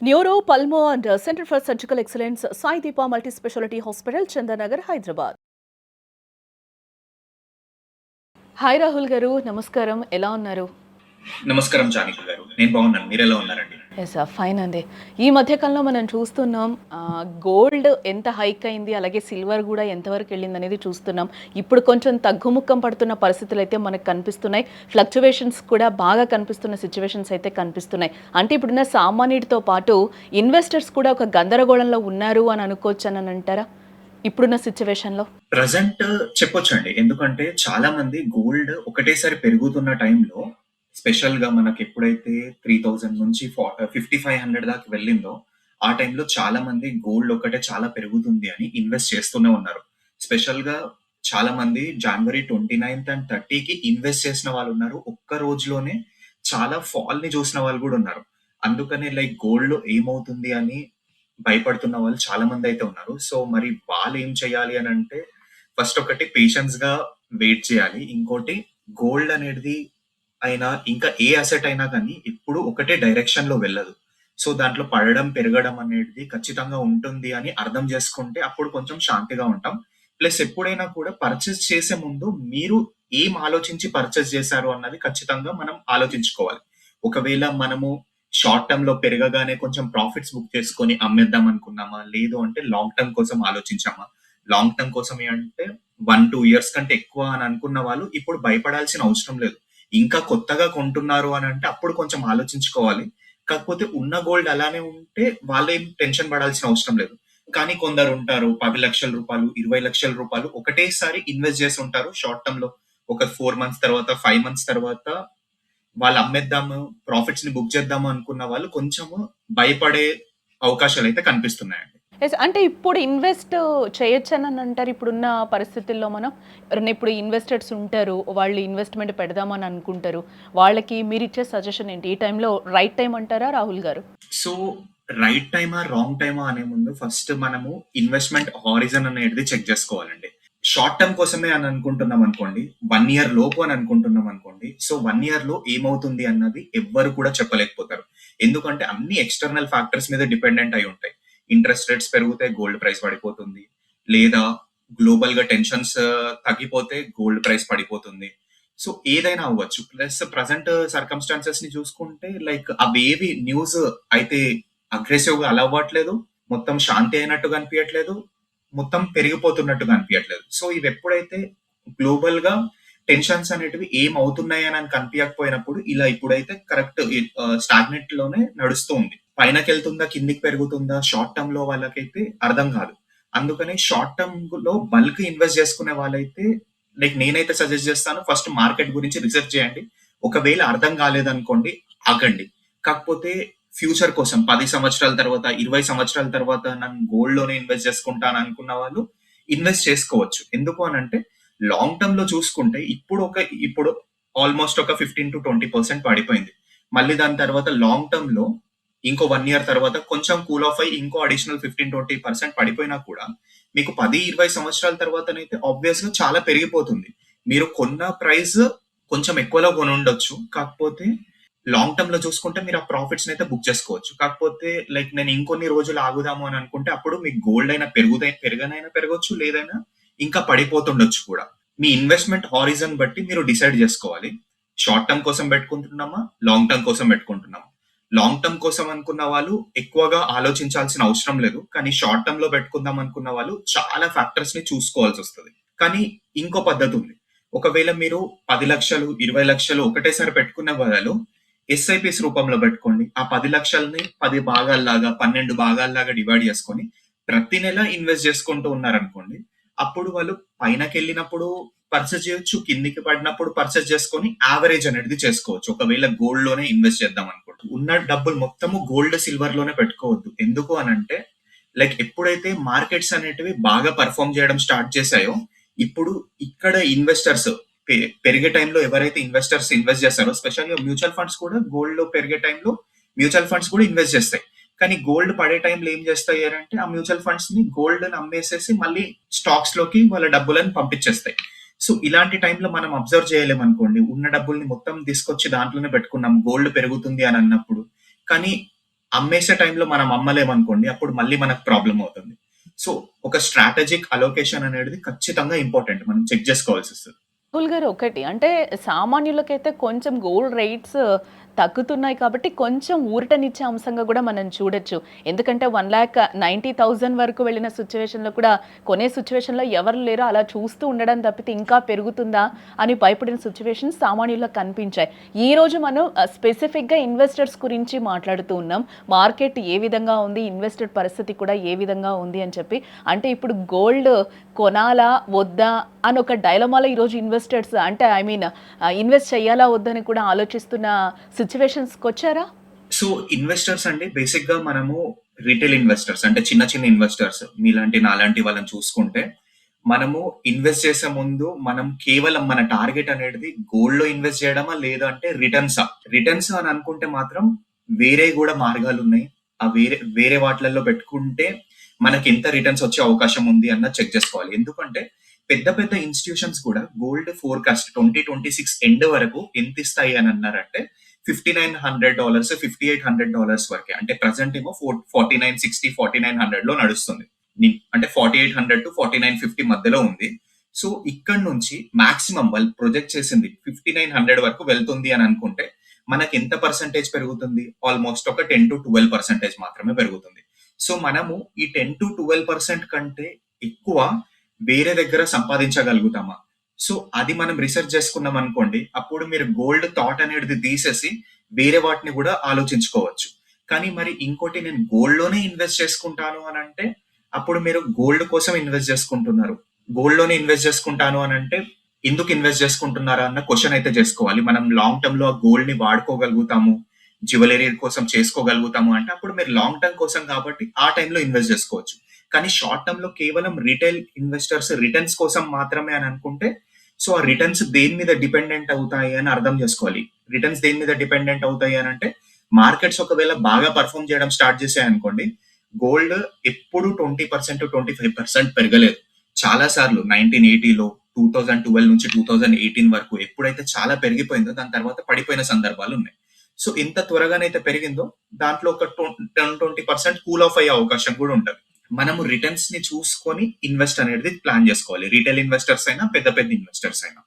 Neuro, Pulmo and Center for Surgical Excellence, Sai Deepa Multi-Speciality Hospital, Chandanagar, Hyderabad. Hi Rahul గారు, నమస్కారం. ఎలా ఉన్నారు? నమస్కారం జానకి గారు. నేను బాగున్నాను. మీరెలా ఉన్నారండి? ఎస్ ఫైన్ అండి. ఈ మధ్యకాలంలో మనం చూస్తున్నాం గోల్డ్ ఎంత హైక్ అయింది, అలాగే సిల్వర్ కూడా ఎంతవరకు వెళ్ళింది అనేది చూస్తున్నాం. ఇప్పుడు కొంచెం తగ్గుముఖం పడుతున్న పరిస్థితులు అయితే మనకు కనిపిస్తున్నాయి. ఫ్లక్చువేషన్స్ కూడా బాగా కనిపిస్తున్న సిచ్యువేషన్స్ అయితే కనిపిస్తున్నాయి. అంటే ఇప్పుడున్న సామాన్యుడితో పాటు ఇన్వెస్టర్స్ కూడా ఒక గందరగోళంలో ఉన్నారు అని అనుకోవచ్చు అని అంటారా ఇప్పుడున్న సిచ్యువేషన్లో? ప్రెజెంట్ చెప్పొచ్చండి. ఎందుకంటే చాలా మంది గోల్డ్ ఒకటేసారి పెరుగుతున్న టైంలో స్పెషల్‌గా మనకెప్పుడైతే 3000 నుంచి 5500 దాకా వెళ్ళిందో, ఆ టైంలో చాలా మంది గోల్డ్ ఒకటే చాలా పెరుగుతుంది అని ఇన్వెస్ట్ చేస్తూనే ఉన్నారు. స్పెషల్‌గా చాలా మంది జనవరి 29థ్ అండ్ 30కి ఇన్వెస్ట్ చేసిన వాళ్ళున్నారు. ఒక్క రోజులోనే చాలా ఫాల్‌ని చూసిన వాళ్ళు గూడా ఉన్నారు. అందుకనే లైక్ గోల్డ్ ఏమవుతుంది అని భయపడుతున్న వాళ్ళు చాలా మందైతే ఉన్నారు. సో, మరి వాళ్ళేం చేయాలి అనంటే, ఫస్ట్ ఒకటి పేషెన్స్‌గా వెయిట్ చేయాలి. ఇంకోటి గోల్డ్ అనేది అయినా, ఇంకా ఏ అసెట్ అయినా గానీ ఎప్పుడు ఒకటే డైరెక్షన్‌లో వెళ్ళదు. సో, దాంట్లో పడడం, పెరగడం అనేది ఖచ్చితంగా ఉంటుంది అని అర్థం చేసుకుంటే అప్పుడు కొంచెం శాంతిగా ఉంటాం. ప్లస్ ఎప్పుడైనా కూడా పర్చేజ్ చేసే ముందు మీరు ఏం ఆలోచించి పర్చేజ్ చేశారు అన్నది ఖచ్చితంగా మనం ఆలోచించుకోవాలి. ఒకవేళ మనము షార్ట్ టర్మ్‌లో పెరగగానే కొంచెం ప్రాఫిట్స్ బుక్ చేసుకొని అమ్మేద్దాం అనుకున్నామా? లేదు అంటే లాంగ్ టర్మ్ కోసం ఆలోచించామా? లాంగ్ టర్మ్ కోసమే అంటే 1, 2 ఇయర్స్ కంటే ఎక్కువ అని అనుకున్న వాళ్ళు ఇప్పుడు భయపడాల్సిన అవసరం లేదు. ఇంకా కొత్తగా కొంటున్నారు అనంటే అప్పుడు కొంచెం ఆలోచించుకోవాలి. కాకపోతే ఉన్న గోల్డ్ అలానే ఉంటే వాళ్ళేం టెన్షన్ పడాల్సిన అవసరం లేదు. కానీ కొందరుంటారు 10,00,000 20,00,000 ఒకటేసారి ఇన్వెస్ట్ చేసుంటారు షార్ట్ టర్మ్‌లో. ఒక 4 మంత్స్ తర్వాత, 5 మంత్స్ తర్వాత వాళ్ళు అమ్మేద్దాము, ప్రాఫిట్స్ ని బుక్ చేద్దాము అనుకున్న వాళ్ళు కొంచెము భయపడే అవకాశాలైతే కనిపిస్తున్నాయండి. ఎస్. అంటే ఇప్పుడు ఇన్వెస్ట్ చేయొచ్చని అంటారు ఇప్పుడున్న పరిస్థితుల్లో మనం? ఎవరైనా ఇప్పుడు ఇన్వెస్టర్స్ ఉంటారు. వాళ్ళు ఇన్వెస్ట్‌మెంట్ పెడదామని అనుకుంటారు. వాళ్ళకి మీరిచ్చే సజెషన్ ఏంటి? ఈ టైంలో రైట్ టైమ్ అంటారా రాహుల్ గారు? సో, రైట్ టైమా? రాంగ్ టైమా? అనే ముందు ఫస్ట్ మనము ఇన్వెస్ట్‌మెంట్ హారిజన్ అనేది చెక్ చేసుకోవాలండి. షార్ట్ టర్మ్ కోసమే అని అనుకుంటున్నాం అనుకోండి. 1 ఇయర్ లోపు అని అనుకుంటున్నాం అనుకోండి. సో, 1 ఇయర్‌లో ఏమవుతుంది అన్నది ఎవ్వరు కూడా చెప్పలేకపోతారు. ఎందుకంటే అన్ని ఎక్స్‌టర్నల్ ఫ్యాక్టర్స్ మీద డిపెండెంట్ అయి ఉంటాయి. ఇంట్రెస్ట్ రేట్స్ పెరిగితే గోల్డ్ ప్రైస్ పడిపోతుంది. లేదా గ్లోబల్‌గా టెన్షన్స్ తగ్గిపోతే గోల్డ్ ప్రైస్ పడిపోతుంది. సో, ఏదైనా అవ్వచ్చు. ప్లస్ ప్రెజెంట్ సర్కమ్‌స్టాన్సెస్‌ని చూసుకుంటే లైక్ అవేవి న్యూస్ అయితే అగ్రెసివ్‌గా అలా అవ్వట్లేదు. మొత్తం శాంతి అయినట్టుగా అనిపియట్లేదు. మొత్తం పెరిగిపోతున్నట్టుగా అనిపియట్లేదు. సో, ఇవెప్పుడైతే గ్లోబల్‌గా టెన్షన్స్ అనేటివి ఏమవుతున్నాయని కనిపియకపోయినప్పుడు ఇలా ఇప్పుడైతే కరెక్ట్ స్టాగ్నెట్ లోనే నడుస్తూ ఉంది. పైనకెళ్తుందా? కిందకి పెరుగుతుందా? షార్ట్ టర్మ్‌లో వాళ్ళకైతే అర్థం కాదు. అందుకని షార్ట్ టర్మ్‌లో బల్క్ ఇన్వెస్ట్ చేసుకునే వాళ్ళైతే లైక్ నేనైతే సజెస్ట్ చేస్తాను. ఫస్ట్ మార్కెట్ గురించి రిసర్చ్ చేయండి. ఒకవేళ అర్థం కాలేదనుకోండి ఆగండి. కాకపోతే ఫ్యూచర్ కోసం 10 సంవత్సరాల తర్వాత, 20 సంవత్సరాల తర్వాత నేను గోల్డ్‌లోనే ఇన్వెస్ట్ చేసుకుంటాను అనుకున్న వాళ్ళు ఇన్వెస్ట్ చేసుకోవచ్చు. ఎందుకు అనంటే లాంగ్ టర్మ్‌లో చూసుకుంటే ఇప్పుడు ఆల్‌మోస్ట్ ఒక 15-20% పడిపోయింది. మళ్ళీ దాని తర్వాత లాంగ్ టర్మ్‌లో ఇంకో 1 ఇయర్ తర్వాత కొంచెం కూల్ ఆఫ్ అయ్యి ఇంకో అడిషనల్ 15-20% పడిపోయినా కూడా మీకు 10, 20 సంవత్సరాల తర్వాతనైతే ఆబ్వియస్‌గా చాలా పెరిగిపోతుంది. మీరు కొన్న ప్రైస్ కొంచెం ఎక్కువలో కొనుండొచ్చు. కాకపోతే లాంగ్ టర్మ్‌లో చూసుకుంటే మీరు ఆ ప్రాఫిట్స్‌నైతే బుక్ చేసుకోవచ్చు. కాకపోతే లైక్ నేను ఇంకొన్ని రోజులు ఆగుదాము అని అనుకుంటే అప్పుడు మీకు గోల్డ్ అయినా పెరగనైనా పెరగొచ్చు. లేదైనా ఇంకా పడిపోతుండొచ్చు కూడా. మీ ఇన్వెస్ట్‌మెంట్ హారిజన్ బట్టి మీరు డిసైడ్ జేసుకోవాలి. షార్ట్ టర్మ్ కోసం పెట్టుకుంటున్నామా? లాంగ్ టర్మ్ కోసం పెట్టుకుంటున్నామా? లాంగ్ టర్మ్ కోసం అనుకున్న వాళ్ళు ఎక్కువగా ఆలోచించాల్సిన అవసరం లేదు. కానీ షార్ట్ టర్మ్‌లో పెట్టుకుందాం అనుకున్న వాళ్ళు చాలా ఫ్యాక్టర్స్‌ని చూసుకోవాల్సొస్తది. కానీ ఇంకో పద్ధతుంది. ఒకవేళ మీరు 10,00,000, 20,00,000 ఒకటేసారి పెట్టుకునే బదులు ఎస్ఐపీస్ రూపంలో పెట్టుకోండి. ఆ 10,00,000ని 10 భాగాల్లాగా, 12 భాగాల్లాగా డివైడ్ చేసుకొని ప్రతి నెల ఇన్వెస్ట్ చేసుకుంటూ ఉన్నారనుకోండి. అప్పుడు వాళ్ళు పైనకెళ్ళినప్పుడు పర్చేజ్ చేయొచ్చు. కిందికి పడినప్పుడు పర్చేజ్ చేసుకొని యావరేజ్ అనేది చేసుకోవచ్చు. ఒకవేళ గోల్డ్ లోనే ఇన్వెస్ట్ చేద్దాం అనుకుంటే. ఉన్న డబ్బులు మొత్తము గోల్డ్, సిల్వర్ లోనే పెట్టుకోవద్దు. ఎందుకు అనంటే లైక్ ఎప్పుడైతే మార్కెట్స్ అనేటివి బాగా పెర్ఫార్మ్ చేయడం స్టార్ట్ చేశాయో, ఇప్పుడు ఇక్కడ ఇన్వెస్టర్స్ పెరిగే టైంలో ఎవరైతే ఇన్వెస్ట్ చేస్తారో స్పెషల్‌గా మ్యూచువల్ ఫండ్స్ కూడా గోల్డ్‌లో పెరిగే టైంలో మ్యూచువల్ ఫండ్స్ కూడా ఇన్వెస్ట్ చేస్తాయి. కానీ గోల్డ్ పడే టైంలో ఏం చేస్తాయి అంటే ఆ మ్యూచువల్ ఫండ్స్‌ని గోల్డ్‌ని అమ్మేసేసి మళ్ళీ స్టాక్స్‌లోకి వాళ్ళ డబ్బులను పంపించేస్తాయి. సో, ఇలాంటి టైంలో మనం అబ్జర్వ్ చేయలేమనుకోండి. ఉన్న డబ్బుల్ని మొత్తం తీసుకొచ్చి దాంట్లోనే పెట్టుకున్నాం. గోల్డ్ పెరుగుతుంది అని అన్నప్పుడు. కానీ అమ్మేసే టైంలో మనం అమ్మలేమనుకోండి, అప్పుడు మళ్ళీ మనకు ప్రాబ్లమ్ అవుతుంది. సో, ఒక స్ట్రాటజిక్ అలోకేషన్ అనేది ఖచ్చితంగా ఇంపార్టెంట్. మనం చెక్ చేసుకోవాల్సొస్తది. రాహుల్ గారు ఒకటి అంటే సామాన్యులకైతే కొంచెం గోల్డ్ రేట్స్ తగ్గుతున్నాయి కాబట్టి కొంచెం ఊరటనిచ్చే అంశంగా కూడా మనం చూడొచ్చు. ఎందుకంటే 1,90,000 వరకు వెళ్ళిన సిట్యుయేషన్‌లో కూడా కొనే సిట్యుయేషన్‌లో ఎవరు లేరు. అలా చూస్తూ ఉండడం తప్పితే ఇంకా పెరుగుతుందా అని భయపడిన సిట్యుయేషన్స్ సామాన్యులకు కనిపించాయి. ఈరోజు మనం స్పెసిఫిక్‌గా ఇన్వెస్టర్స్ గురించి మాట్లాడుతూ ఉన్నాం. మార్కెట్ ఏ విధంగా ఉంది? ఇన్వెస్టర్ పరిస్థితి కూడా ఏ విధంగా ఉంది అని చెప్పి. అంటే ఇప్పుడు గోల్డ్ కొనాలా? వద్దా? అని ఒక డైలమాలో ఈరోజు ఇన్వెస్టర్స్ అంటే ఐ మీన్ ఇన్వెస్ట్ చేయాలా? వద్దని కూడా ఆలోచిస్తున్న సిట్యుయేషన్స్‌కొచ్చారా? సో, ఇన్వెస్టర్స్ అండి బేసిక్‌గా మనము రిటైల్ ఇన్వెస్టర్స్ అంటే చిన్న చిన్న ఇన్వెస్టర్స్ మీలాంటి, నాలాంటి వాళ్ళని చూసుకుంటే, మనము ఇన్వెస్ట్ చేసే ముందు మనం కేవలం మన టార్గెట్ అనేది గోల్డ్‌లో ఇన్వెస్ట్ చేయడమా? లేదంటే రిటర్న్సా? రిటర్న్స్ అని అనుకుంటే మాత్రం వేరే గూడా మార్గాలున్నాయి. ఆ వేరే వేరే వాటిలలో పెట్టుకుంటే మనకెంత రిటర్న్స్ వచ్చే అవకాశం ఉంది అన్నది చెక్ చేసుకోవాలి. ఎందుకంటే పెద్ద పెద్ద ఇన్‌స్టిట్యూషన్స్ కూడా గోల్డ్ ఫోర్‌కాస్ట్ 2026 ఎండ్ వరకు ఎంతిస్తాయి అని అన్నారంటే $5,900, $5,800 వరకే. అంటే ప్రెజెంట్ ఏమో 4960, 4900లో నడుస్తుంది. అంటే 4800-4950 మధ్యలో ఉంది. సో ఇక్కడ నుంచి మాక్సిమం వాళ్ళు ప్రొజెక్ట్ చేసింది 5900 వరకు వెళ్తుంది అని అనుకుంటే మనకి ఎంత పర్సెంటేజ్ పెరుగుతుంది? ఆల్మోస్ట్ ఒక 10-12% మాత్రమే పెరుగుతుంది. సో మనము ఈ 10-12% కంటే ఎక్కువ వేరే దగ్గర సంపాదించగలుగుతామా? సో అది మనం రిసర్చ్ చేసుకున్నాం అనుకోండి, అప్పుడు మీరు గోల్డ్ థాట్ అనేది తీసేసి వేరే వాటిని కూడా ఆలోచించుకోవచ్చు. కానీ మరి ఇంకోటి నేను గోల్డ్‌లోనే ఇన్వెస్ట్ చేసుకుంటాను అనంటే, అప్పుడు మీరు గోల్డ్ కోసం ఇన్వెస్ట్ చేసుకుంటున్నారు. గోల్డ్‌లోనే ఇన్వెస్ట్ చేసుకుంటాను అనంటే, ఎందుకు ఇన్వెస్ట్ చేసుకుంటున్నారా అన్న క్వెషన్ అయితే చేసుకోవాలి. మనం లాంగ్ టర్మ్‌లో ఆ గోల్డ్‌ని వాడుకోగలుగుతాము, జ్యువెలరీ కోసం చేసుకోగలుగుతాము అంటే, అప్పుడు మీరు లాంగ్ టర్మ్ కోసం కాబట్టి ఆ టైంలో ఇన్వెస్ట్ చేసుకోవచ్చు. కానీ షార్ట్ టర్మ్‌లో కేవలం రిటైల్ ఇన్వెస్టర్స్ రిటర్న్స్ కోసం మాత్రమే అని అనుకుంటే, సో ఆ రిటర్న్స్ దేని మీద డిపెండెంట్ అవుతాయి అని అర్థం చేసుకోవాలి. రిటర్న్స్ దేని మీద డిపెండెంట్ అవుతాయి అని అంటే మార్కెట్స్ ఒకవేళ బాగా పర్ఫార్మ్ చేయడం స్టార్ట్ చేశాయనుకోండి, గోల్డ్ ఎప్పుడు 20%-25% పెరగలేదు. చాలా సార్లు 1980లో 2012 నుంచి 2018 వరకు ఎప్పుడైతే చాలా పెరిగిపోయిందో దాని తర్వాత పడిపోయిన సందర్భాలు ఉన్నాయి. సో ఎంత త్వరగానైతే పెరిగిందో దాంట్లో ఒక 10-20% కూల్ ఆఫ్ అయ్యే అవకాశం కూడా ఉంటది. మనము రిటర్న్స్ ని చూసుకొని ఇన్వెస్ట్ అనేది ప్లాన్ చేసుకోవాలి. రిటైల్ ఇన్వెస్టర్స్ అయినా, పెద్ద పెద్ద ఇన్వెస్టర్స్ అయినా.